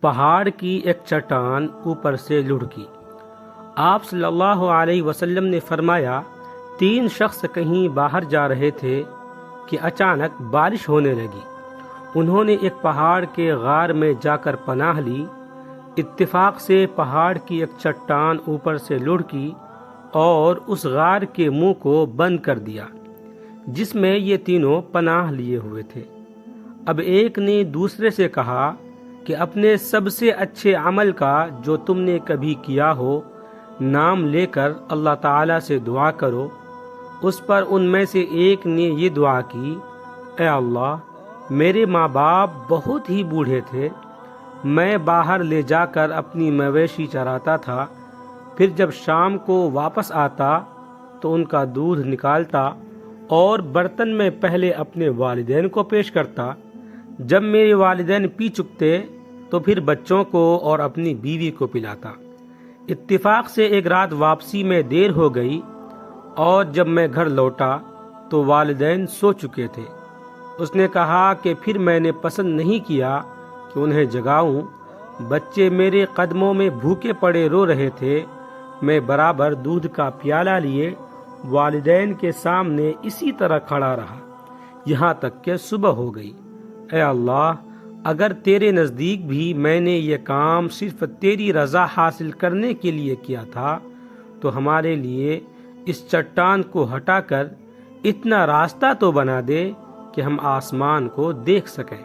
پہاڑ کی ایک چٹان اوپر سے لڑکی۔ آپ صلی اللہ علیہ وسلم نے فرمایا، 3 شخص کہیں باہر جا رہے تھے کہ اچانک بارش ہونے لگی۔ انہوں نے ایک پہاڑ کے غار میں جا کر پناہ لی۔ اتفاق سے پہاڑ کی ایک چٹان اوپر سے لڑکی اور اس غار کے منہ کو بند کر دیا جس میں یہ تینوں پناہ لیے ہوئے تھے۔ اب ایک نے دوسرے سے کہا کہ اپنے سب سے اچھے عمل کا جو تم نے کبھی کیا ہو نام لے کر اللہ تعالیٰ سے دعا کرو۔ اس پر ان میں سے ایک نے یہ دعا کی، اے اللہ، میرے ماں باپ بہت ہی بوڑھے تھے، میں باہر لے جا کر اپنی مویشی چراتا تھا، پھر جب شام کو واپس آتا تو ان کا دودھ نکالتا اور برتن میں پہلے اپنے والدین کو پیش کرتا، جب میرے والدین پی چکتے تو پھر بچوں کو اور اپنی بیوی کو پلاتا۔ اتفاق سے ایک رات واپسی میں دیر ہو گئی اور جب میں گھر لوٹا تو والدین سو چکے تھے۔ اس نے کہا کہ پھر میں نے پسند نہیں کیا کہ انہیں جگاؤں، بچے میرے قدموں میں بھوکے پڑے رو رہے تھے، میں برابر دودھ کا پیالہ لیے والدین کے سامنے اسی طرح کھڑا رہا یہاں تک کہ صبح ہو گئی۔ اے اللہ، اگر تیرے نزدیک بھی میں نے یہ کام صرف تیری رضا حاصل کرنے کے لیے کیا تھا تو ہمارے لیے اس چٹان کو ہٹا کر اتنا راستہ تو بنا دے کہ ہم آسمان کو دیکھ سکیں۔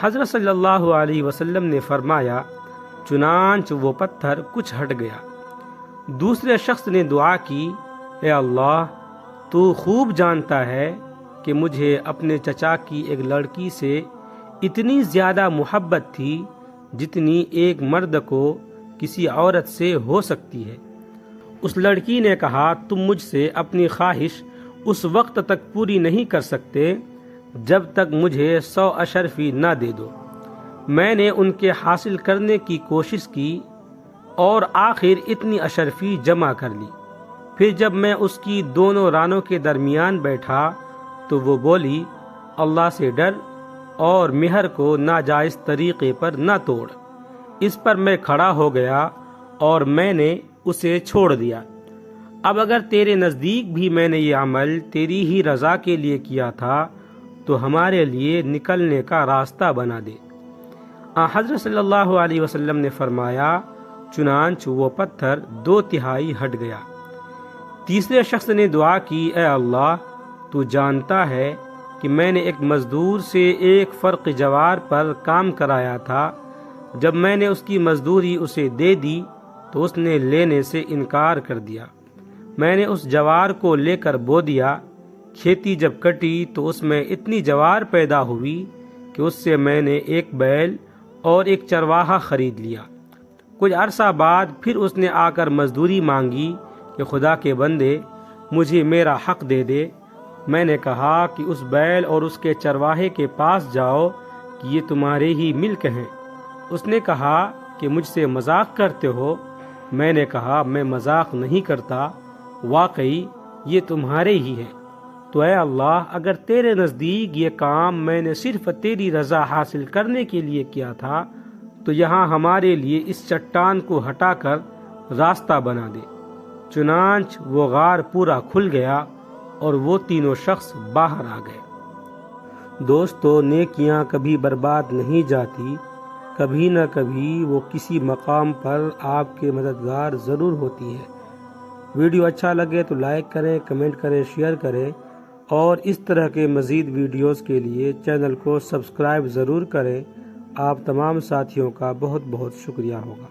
حضرت صلی اللہ علیہ وسلم نے فرمایا، چنانچہ وہ پتھر کچھ ہٹ گیا۔ دوسرے شخص نے دعا کی، اے اللہ، تو خوب جانتا ہے کہ مجھے اپنے چچا کی ایک لڑکی سے اتنی زیادہ محبت تھی جتنی ایک مرد کو کسی عورت سے ہو سکتی ہے۔ اس لڑکی نے کہا، تم مجھ سے اپنی خواہش اس وقت تک پوری نہیں کر سکتے جب تک مجھے 100 اشرفی نہ دے دو۔ میں نے ان کے حاصل کرنے کی کوشش کی اور آخر اتنی اشرفی جمع کر لی۔ پھر جب میں اس کی دونوں رانوں کے درمیان بیٹھا تو وہ بولی، اللہ سے ڈر اور مہر کو ناجائز طریقے پر نہ توڑ۔ اس پر میں کھڑا ہو گیا اور میں نے اسے چھوڑ دیا۔ اب اگر تیرے نزدیک بھی میں نے یہ عمل تیری ہی رضا کے لیے کیا تھا تو ہمارے لیے نکلنے کا راستہ بنا دے۔ حضرت صلی اللہ علیہ وسلم نے فرمایا، چنانچہ وہ پتھر 2/3 ہٹ گیا۔ تیسرے شخص نے دعا کی، اے اللہ، تو جانتا ہے کہ میں نے ایک مزدور سے 1 فرق جوار پر کام کرایا تھا، جب میں نے اس کی مزدوری اسے دے دی تو اس نے لینے سے انکار کر دیا۔ میں نے اس جوار کو لے کر بو دیا، کھیتی جب کٹی تو اس میں اتنی جوار پیدا ہوئی کہ اس سے میں نے 1 بیل اور 1 چرواہا خرید لیا۔ کچھ عرصہ بعد پھر اس نے آ کر مزدوری مانگی کہ خدا کے بندے، مجھے میرا حق دے دے۔ میں نے کہا کہ اس بیل اور اس کے چرواہے کے پاس جاؤ کہ یہ تمہارے ہی ملک ہیں۔ اس نے کہا کہ مجھ سے مذاق کرتے ہو؟ میں نے کہا، میں مذاق نہیں کرتا، واقعی یہ تمہارے ہی ہیں۔ تو اے اللہ، اگر تیرے نزدیک یہ کام میں نے صرف تیری رضا حاصل کرنے کے لیے کیا تھا تو یہاں ہمارے لیے اس چٹان کو ہٹا کر راستہ بنا دے۔ چنانچہ وہ غار پورا کھل گیا اور وہ تینوں شخص باہر آ گئے۔ دوستو، نیکیاں کبھی برباد نہیں جاتی، کبھی نہ کبھی وہ کسی مقام پر آپ کے مددگار ضرور ہوتی ہے۔ ویڈیو اچھا لگے تو لائک کریں، کمنٹ کریں، شیئر کریں اور اس طرح کے مزید ویڈیوز کے لیے چینل کو سبسکرائب ضرور کریں۔ آپ تمام ساتھیوں کا بہت بہت شکریہ ہوگا۔